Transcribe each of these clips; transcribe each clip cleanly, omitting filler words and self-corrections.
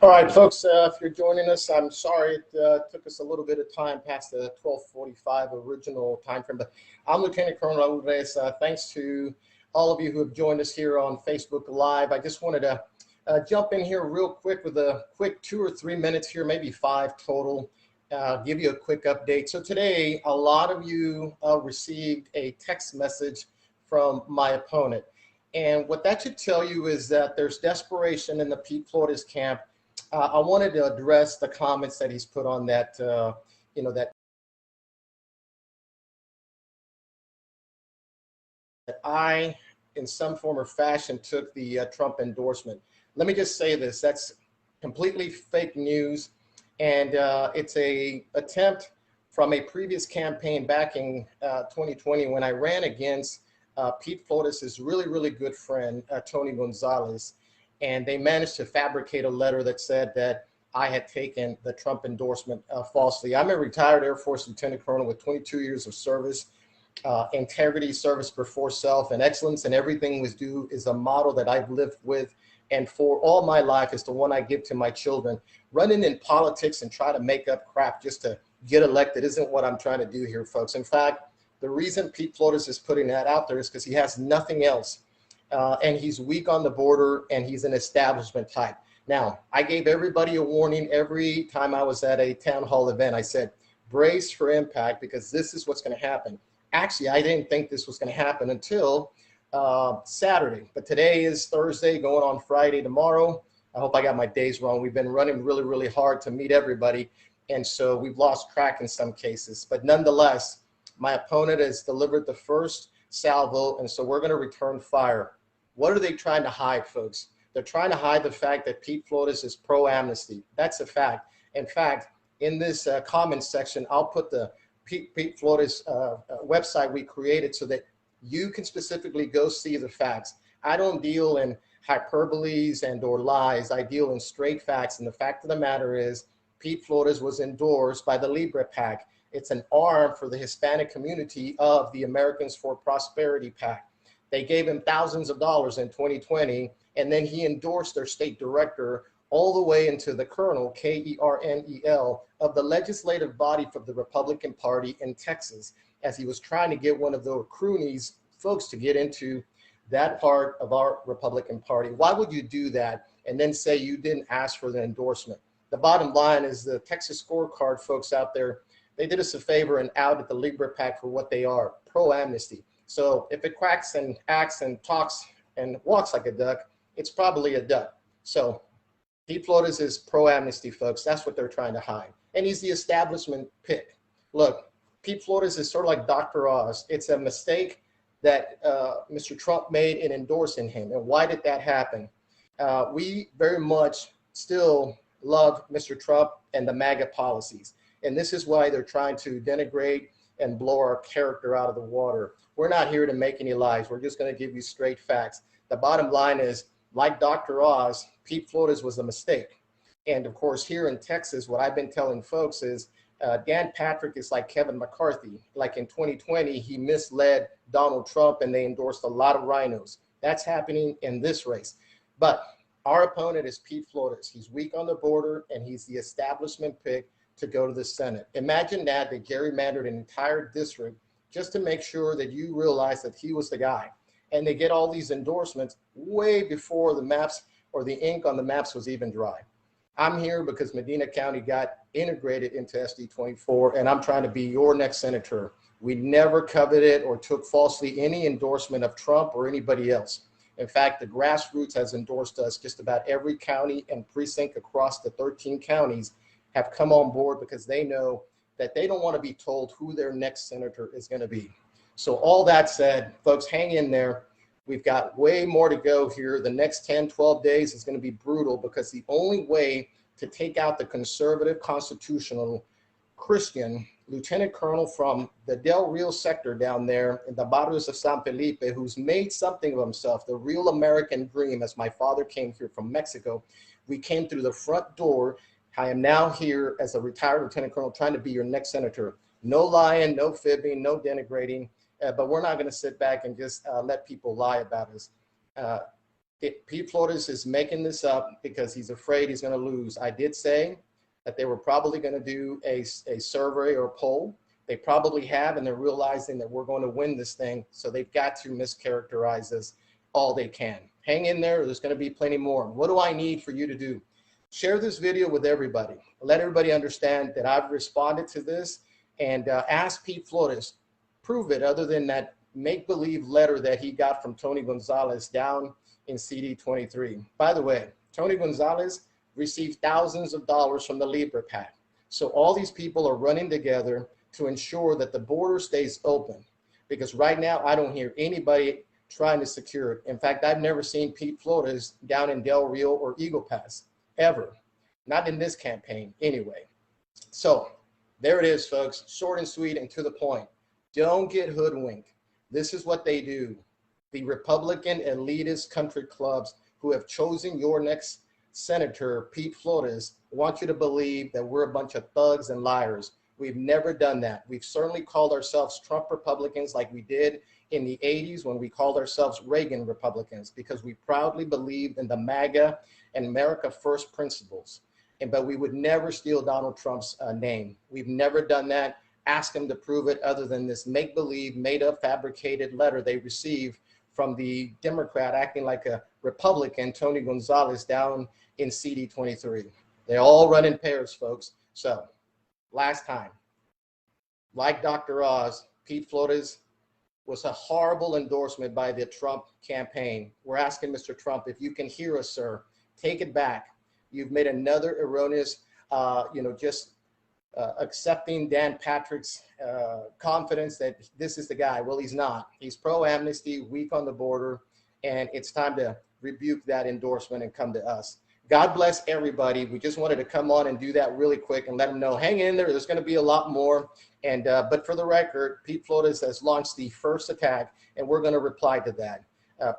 All right, folks, if you're joining us, I'm sorry it took us a little bit of time past the 12:45 original time frame, but I'm Lieutenant Colonel Raul Reyes. Thanks to all of you who have joined us here on Facebook Live. I just wanted to jump in here real quick with a quick 2 or 3 minutes here, maybe 5 total, give you a quick update. So today, a lot of you received a text message from my opponent. And what that should tell you is that there's desperation in the Pete Flores camp. I wanted to address the comments that he's put on that, that I, in some form or fashion, took the Trump endorsement. Let me just say this: that's completely fake news, and it's a attempt from a previous campaign back in 2020 when I ran against Pete Flores' really good friend, Tony Gonzalez. And they managed to fabricate a letter that said that I had taken the Trump endorsement falsely. I'm a retired Air Force Lieutenant Colonel with 22 years of service. Integrity, service before self, and excellence in everything we do is a model that I've lived with and for all my life is the one I give to my children. Running in politics and try to make up crap just to get elected isn't what I'm trying to do here, folks. In fact, the reason Pete Flores is putting that out there is because he has nothing else. And he's weak on the border, and he's an establishment type. Now, I gave everybody a warning every time I was at a town hall event. I said, brace for impact, because this is what's going to happen. Actually, I didn't think this was going to happen until Saturday. But today is Thursday, going on Friday tomorrow. I hope I got my days wrong. We've been running really hard to meet everybody. And so we've lost track in some cases. But nonetheless, my opponent has delivered the first salvo, and so we're going to return fire. What are they trying to hide, folks? They're trying to hide the fact that Pete Flores is pro-amnesty. That's a fact. In fact, in this comments section, I'll put the Pete Flores website we created so that you can specifically go see the facts. I don't deal in hyperboles and or lies. I deal in straight facts. And the fact of the matter is Pete Flores was endorsed by the Libre PAC. It's an arm for the Hispanic community of the Americans for Prosperity PAC. They gave him thousands of dollars in 2020, and then he endorsed their state director all the way into the colonel, K-E-R-N-E-L, of the legislative body for the Republican Party in Texas, as he was trying to get one of the croonies folks to get into that part of our Republican Party. Why would you do that and then say you didn't ask for the endorsement? The bottom line is the Texas scorecard folks out there, they did us a favor and outed the Libre PAC for what they are, pro-amnesty. So if it quacks and acts and talks and walks like a duck, it's probably a duck. So Pete Flores is pro-amnesty, folks. That's what they're trying to hide. And he's the establishment pick. Look, Pete Flores is sort of like Dr. Oz. It's a mistake that Mr. Trump made in endorsing him. And why did that happen? We very much still love Mr. Trump and the MAGA policies. And this is why they're trying to denigrate and blow our character out of the water. We're not here to make any lies. We're just going to give you straight facts. The bottom line is, like Dr. Oz, Pete Flores was a mistake. And of course, here in Texas, what I've been telling folks is Dan Patrick is like Kevin McCarthy. Like in 2020, he misled Donald Trump and they endorsed a lot of rhinos. That's happening in this race. But our opponent is Pete Flores. He's weak on the border, and he's the establishment pick to go to the Senate. Imagine that they gerrymandered an entire district just to make sure that you realize that he was the guy. And they get all these endorsements way before the maps or the ink on the maps was even dry. I'm here because Medina County got integrated into SD 24, and I'm trying to be your next senator. We never coveted or took falsely any endorsement of Trump or anybody else. In fact, the grassroots has endorsed us. Just about every county and precinct across the 13 counties have come on board because they know that they don't want to be told who their next senator is going to be. So all that said, folks, hang in there. We've got way more to go here. The next 10, 12 days is going to be brutal because the only way to take out the conservative, constitutional, Christian lieutenant colonel from the Del Rio sector down there in the barrios of San Felipe, who's made something of himself, the real American dream, as my father came here from Mexico. We came through the front door. I am now here as a retired lieutenant colonel trying to be your next senator. No lying, no fibbing, no denigrating, but we're not going to sit back and just let people lie about us. Pete Flores is making this up because he's afraid he's going to lose. I did say that they were probably going to do a survey or a poll. They probably have, and they're realizing that we're going to win this thing. So they've got to mischaracterize us all they can. Hang in there. There's going to be plenty more. What do I need for you to do? Share this video with everybody. Let everybody understand that I've responded to this, and ask Pete Flores, prove it other than that make-believe letter that he got from Tony Gonzalez down in CD23. By the way, Tony Gonzalez received thousands of dollars from the Libre PAC. So all these people are running together to ensure that the border stays open, because right now I don't hear anybody trying to secure it. In fact, I've never seen Pete Flores down in Del Rio or Eagle Pass, ever. Not in this campaign anyway. So there it is, folks. Short and sweet and to the point. Don't get hoodwinked. This is what they do. The Republican elitist country clubs who have chosen your next senator, Pete Flores, want you to believe that we're a bunch of thugs and liars. We've never done that. We've certainly called ourselves Trump Republicans like we did in the 80s when we called ourselves Reagan Republicans, because we proudly believed in the MAGA and America First principles. But we would never steal Donald Trump's name. We've never done that. Ask him to prove it other than this make-believe, made-up, fabricated letter they received from the Democrat acting like a Republican, Tony Gonzalez, down in CD23. They all run in pairs, folks. So last time, like Dr. Oz, Pete Flores was a horrible endorsement by the Trump campaign. We're asking Mr. Trump, if you can hear us, sir, take it back. You've made another erroneous, accepting Dan Patrick's confidence that this is the guy. Well, he's not. He's pro-amnesty, weak on the border, and it's time to rebuke that endorsement and come to us. God bless everybody. We just wanted to come on and do that really quick and let them know, hang in there. There's going to be a lot more. And but for the record, Pete Flores has launched the first attack, and we're going to reply to that.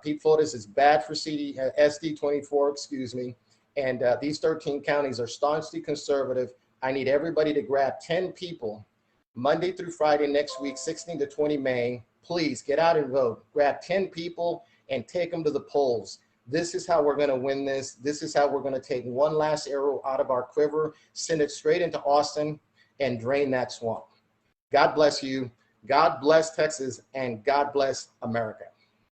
Pete Flores is bad for SD24, excuse me. And these 13 counties are staunchly conservative. I need everybody to grab 10 people Monday through Friday next week, 16 to 20 May. Please get out and vote. Grab 10 people and take them to the polls. This is how we're going to win this. This is how we're going to take one last arrow out of our quiver, send it straight into Austin, and drain that swamp. God bless you. God bless Texas, and God bless America.